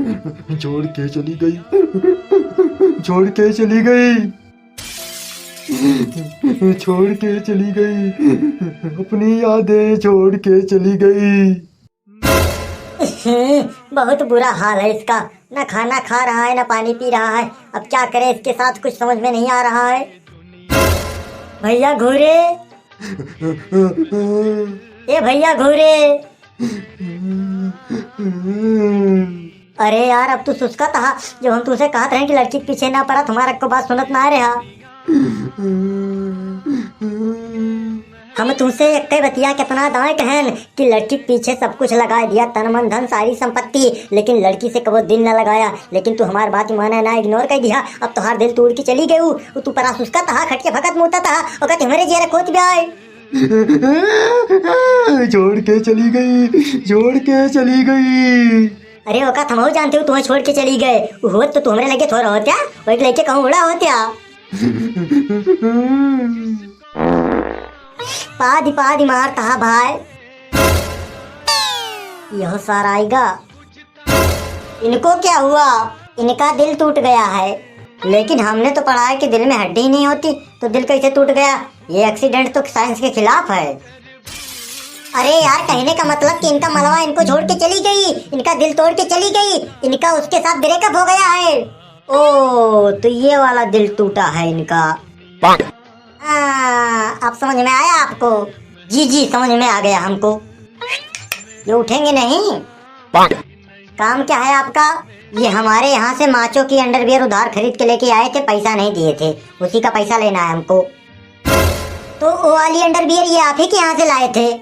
छोड़ के चली गई, छोड़ के चली गई, छोड़ के चली गई, अपनी यादें छोड़ के चली गई। बहुत बुरा हाल है इसका, ना खाना खा रहा है ना पानी पी रहा है। अब क्या करे इसके साथ, कुछ समझ में नहीं आ रहा है। भैया घूरे, ए भैया घूरे। अरे यार अब तू सुस्का था, जो हम तुझसे कहते हैं कि लड़की के पीछे ना पड़ा, तुम्हारा को बात सुनत ना रहा। हम तुमसे एक बतिया कितना दाएं कहन कि लड़की के पीछे सब कुछ लगा दिया, तन मन धन सारी संपत्ति, लेकिन लड़की से कबो दिल न लगाया। लेकिन तू हमारी बात माना ना, इग्नोर कर दिया। अब तुहार दिल तोड़ के चली गई। तू परा सुस्का था, खटके भगत मुता था, और कहते हमारे जेरा खोच भी आए। छोड़ के चली गई, छोड़ के चली गई। अरे ओका थमाऊ जानते हो, तुम्हें छोड़ के चली गए हो तो तुम्हारे लगे थोड़ा होत्या, वो एक लेके कहूँ उड़ा होत्या। पादी मार कहा भाई, यह सारा आएगा। इनको क्या हुआ? इनका दिल टूट गया है, लेकिन हमने तो पढ़ा है कि दिल में हड्डी ही नहीं होती, तो दिल कैसे टूट गया? ये एक्सीडेंट तो साइंस के खिलाफ है। अरे यार कहने का मतलब कि इनका मलवा इनको छोड़ के चली गई, इनका दिल तोड़ के चली गई, इनका उसके साथ ब्रेकअप हो गया है। ओ तो ये वाला दिल टूटा है इनका। अब समझ में आया आपको? जी समझ में आ गया हमको। ये उठेंगे नहीं। काम क्या है आपका? ये हमारे यहाँ से माचो की अंडरवियर उधार खरीद के लेके आए थे, पैसा नहीं दिए थे, उसी का पैसा लेना है हमको। तो वो वाली अंडरवियर ये आप ही के यहाँ से लाए थे?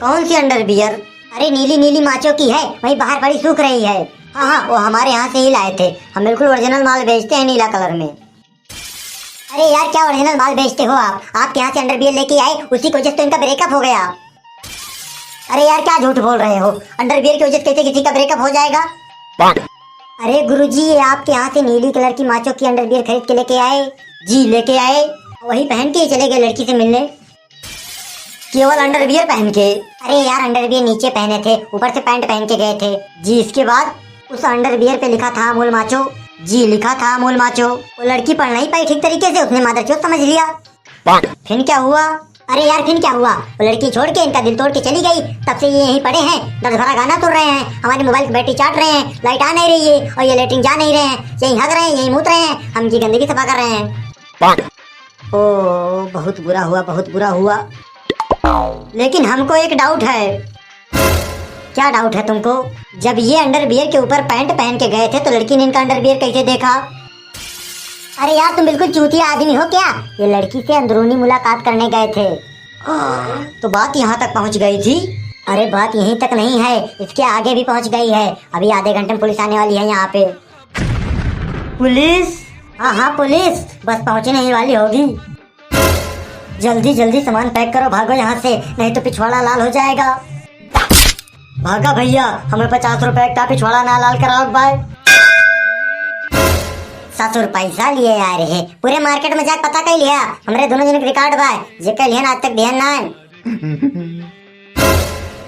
कौन सी अंडरवियर? अरे नीली नीली माचो की है, वही बाहर पड़ी सूख रही है। हाँ वो हमारे यहाँ से ही लाए थे, हम बिल्कुल ओरिजिनल माल बेचते हैं नीला कलर में। अरे यार क्या ओरिजिनल माल बेचते हो आप? आपके यहाँ से अंडरवियर लेके आए, उसी की वजह से तो इनका ब्रेकअप हो गया। अरे यार क्या झूठ बोल रहे हो? अंडरवियर की वजह से कैसे किसी का ब्रेकअप हो जाएगा? अरे गुरुजी ये आपके यहाँ से नीली कलर की माचो की अंडरवियर खरीद के लेके आए। जी लेके आए, वही पहन के चले गए लड़की से मिलने, केवल अंडरवियर पहन के। अरे यार अंडरवियर नीचे पहने थे, ऊपर से पैंट पहन के गए थे। जी इसके बाद उस अंडरवियर पे लिखा था अमूल माचो। जी लिखा था अमूल माचो। वो लड़की पढ़ नहीं पाई ठीक तरीके से, उसने मादरचोद समझ लिया। फिर क्या हुआ? अरे यार फिर क्या हुआ? वो लड़की छोड़ के इनका दिल तोड़ के चली गई, तब से ये यहीं पड़े हैं, दर्द भरा गाना सुन रहे हैं, हमारी मोबाइल की बैटरी चाट रहे हैं, लाइट आ नहीं रही है, और ये लेटरिन जा नहीं रहे हैं, यहीं हग रहे हैं, यहीं मूत रहे हैं, हम की गंदगी सफा कर रहे हैं। ओ बहुत बुरा हुआ, बहुत बुरा हुआ। लेकिन हमको एक डाउट है। क्या डाउट है तुमको? जब ये अंडरवियर के ऊपर पैंट पहन के गए थे तो लड़की ने इनका अंडरवियर कैसे देखा? अरे यार तुम बिल्कुल चूतिया आदमी हो क्या? ये लड़की से अंदरूनी मुलाकात करने गए थे। तो बात यहाँ तक पहुँच गई थी? अरे बात यहीं तक नहीं है, इसके आगे भी पहुँच गई है। अभी आधे घंटे में पुलिस आने वाली है यहाँ पे। पुलिस? हाँ पुलिस बस पहुँचने ही वाली होगी। जल्दी सामान पैक करो, भागो यहाँ से, नहीं तो पिछवाड़ा लाल हो जाएगा। भागा भैया, हमें 50 रुपए का पिछवाड़ा ना लाल कराओ भाई। 700 पैसा लिए आ रहे हैं, पूरे मार्केट में जाकर पता कर लिया, हमारे दोनों जन रिकॉर्ड बा, जेकर लिहन आज तक ध्यान ना है।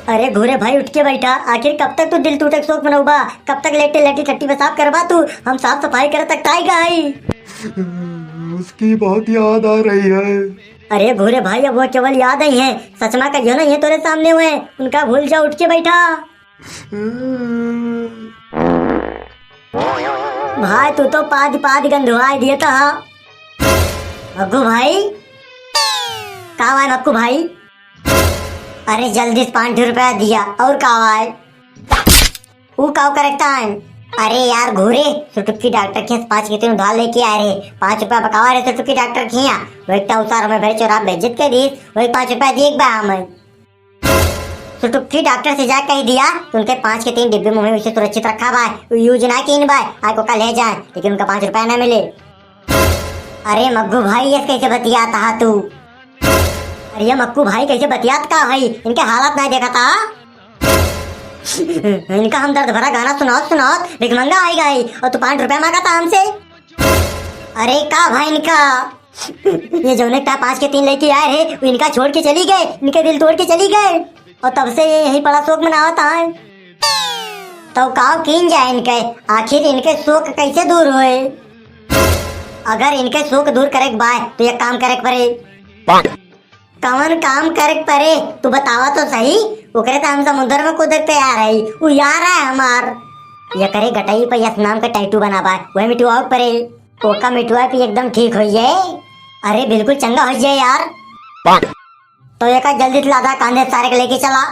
अरे घूरे भाई उठ के बैठा, आखिर कब तक तू दिल टूटे शोक मनौबा? कब तक लेटे लेटी टट्टी में साफ करवा तू? हम साफ सफाई करे तक टाइगा है। उसकी बहुत याद आ रही है। अरे भूरे भाई अब वो केवल याद ही है, सचमा का ना ये तेरे सामने हुए, उनका भूल जा, उठ के बैठा। भाई तू तो पाद गंधुआई दिया था। मग्गू भाई कहाँ है मक्कू भाई? अरे जल्दी से 5 रुपया दिया, और कहाँ है? वो काव करेक्ट है। अरे यार घूरे सुटुक्की डॉक्टर के 5 के 3 उधार लेके आ रहे, 5 रुपया बकावा रहे सुटुक्की डॉक्टर खिया, वो एक उतार में भरे चोरा बेइज्जत के दी, वो 5 रुपया दिए एक बा हमें। सुटुक्की डॉक्टर से जा कह दिया तो उनके 5 के 3 डिब्बे मुंह में उसे सुरक्षित रखा भाई, यूज ना की इन भाई, आज को कल ले जाए, लेकिन उनका 5 रुपया ना मिले। अरे मग्गू भाई ये कैसे बतियाता है तू? अरे मक्कू भाई कैसे बतियात का भाई, इनके हालात नहीं देखा था। इनका हम दर्द भरा गाना सुनाओ भिखमंगा आई गई, और तू 5 रुपया मांगा था हमसे। अरे का भाई इनका ये जो ने 5 के 3 लेके आए है, वो इनका छोड़ के चली गए, इनके दिल तोड़ के चली गए, और तब से ये यही बड़ा शोक मनाता है। तो काव कीन जाए इनके, आखिर इनके शोक कैसे दूर होए? अगर इनके शोक दूर करे बाय तो ये काम करे परे। कौन काम करे परे तू बतावा तो सही। ओकरे तो हम समुद्र में कूद पे आ रही, वो यार है हमार। ये करे गटाई पे यस नाम का टैटू बनावा, वही मिटुआ परे। ओका मिटुआ पे एकदम ठीक हो जाए, अरे बिल्कुल चंगा हो जाए यार। तो ये का जल्दी लादा कांधे सारे के लेके चला।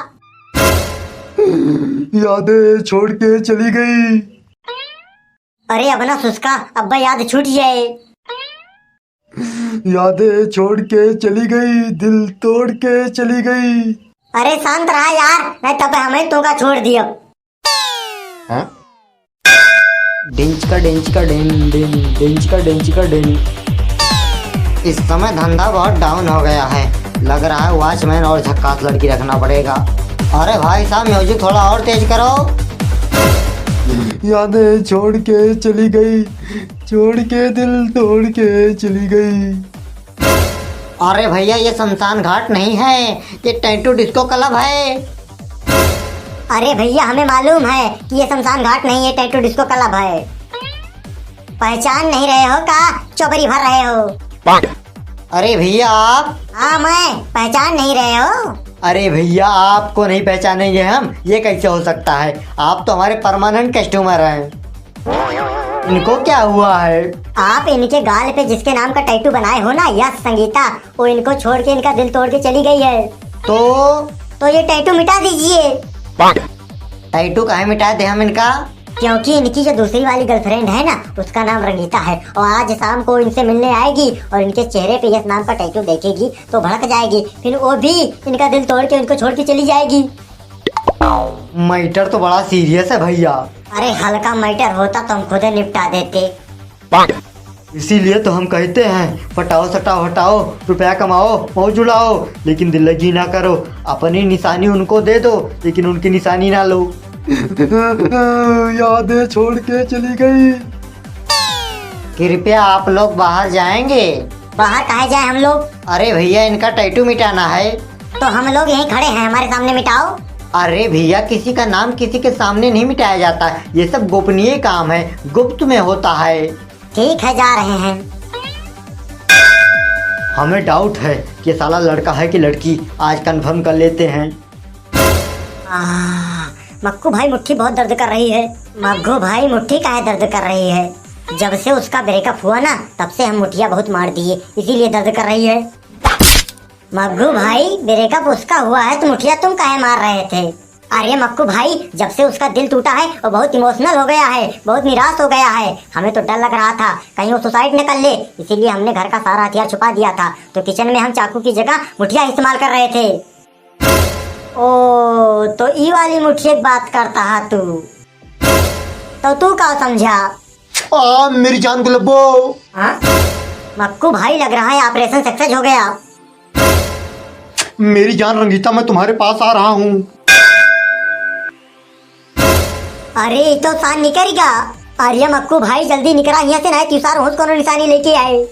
यादें छोड़ के चली गई। अरे अब ना सुस्का, अब याद छूट जाए। यादें छोड़ के चली गई, दिल तोड़ के चली गई। अरे शांत रहा यार, नहीं तब हमें तो का छोड़ दियो। डेंच का डेन डेंच का डेन। इस समय धंधा बहुत डाउन हो गया है, लग रहा है वॉचमैन और झक्कास लड़की रखना पड़ेगा। अरे भाई साहब म्यूजिक थोड़ा और तेज करो। यादें छोड़ के चली गई, छोड़ के दिल तोड़ के चली गई। अरे भैया ये शमशान घाट नहीं है, ये टैटू डिस्को क्लब है। अरे भैया हमें मालूम है कि ये शमशान घाट नहीं है, टैटू डिस्को क्लब है। पहचान नहीं रहे हो का? चौबरी भर रहे हो। अरे भैया आप। हाँ मैं पहचान नहीं रहे हो। अरे भैया आपको नहीं पहचानेंगे हम, ये कैसे हो सकता है? आप तो हमारे परमानेंट कस्टमर हैं। इनको क्या हुआ है? आप इनके गाल पे जिसके नाम का टैटू बनाए हो ना, यस संगीता, वो इनको छोड़ के इनका दिल तोड़ के चली गई है। तो ये टैटू मिटा दीजिए। टैटू काहे मिटा दे हम इनका? क्योंकि इनकी जो दूसरी वाली गर्लफ्रेंड है ना, उसका नाम रंगीता है, और आज शाम को इनसे मिलने आएगी और इनके चेहरे पे यस नाम का टैटू देखेगी तो भड़क जाएगी, फिर वो भी इनका दिल तोड़ के इनको छोड़ के चली जाएगी। मैटर तो बड़ा सीरियस है भैया। अरे हल्का मैटर होता तो हम खुद निपटा देते। इसीलिए तो हम कहते हैं फटाओ सटाओ हटाओ, रुपया कमाओ मौज उड़ाओ, लेकिन दिल्लगी ना करो। अपनी निशानी उनको दे दो लेकिन उनकी निशानी ना लो। यादें छोड़ के चली गई। कृपया आप लोग बाहर जाएंगे। बाहर कहे जाए हम लोग? अरे भैया इनका टैटू मिटाना है। तो हम लोग यहीं खड़े हैं, हमारे सामने मिटाओ। अरे भैया किसी का नाम किसी के सामने नहीं मिटाया जाता, ये सब गोपनीय काम है, गुप्त में होता है। ठीक है जा रहे हैं। हमें डाउट है कि साला लड़का है कि लड़की, आज कंफर्म कर लेते हैं। मक्कू भाई मुट्ठी बहुत दर्द कर रही है। मग्गू भाई मुट्ठी काहे दर्द कर रही है? जब से उसका ब्रेकअप हुआ ना, तब से हम मुठिया बहुत मार दिए, इसीलिए दर्द कर रही है। मग्गू भाई ब्रेकअप उसका हुआ है तो मुठिया तुम काहे मार रहे थे? अरे मक्कू भाई जब से उसका दिल टूटा है वो बहुत इमोशनल हो गया है, बहुत निराश हो गया है। हमें तो डर लग रहा था कहीं वो सुसाइड न कर ले, इसीलिए हमने घर का सारा हथियार छुपा दिया था। तो किचन में हम चाकू की जगह मुठिया इस्तेमाल कर रहे थे। ओ तो ई वाली मुठिया की बात करता है तू? तो तू क्या समझा? मेरी जान गुलब्बो। मक्कू भाई लग रहा है ऑपरेशन सक्सेस हो गया। मेरी जान रंगीता, मैं तुम्हारे पास आ रहा हूँ। अरे तो शान निकलेगा। अरे मक्कू भाई जल्दी निकला यहाँ से, नहीं त्योहार होश को निशानी लेके आए।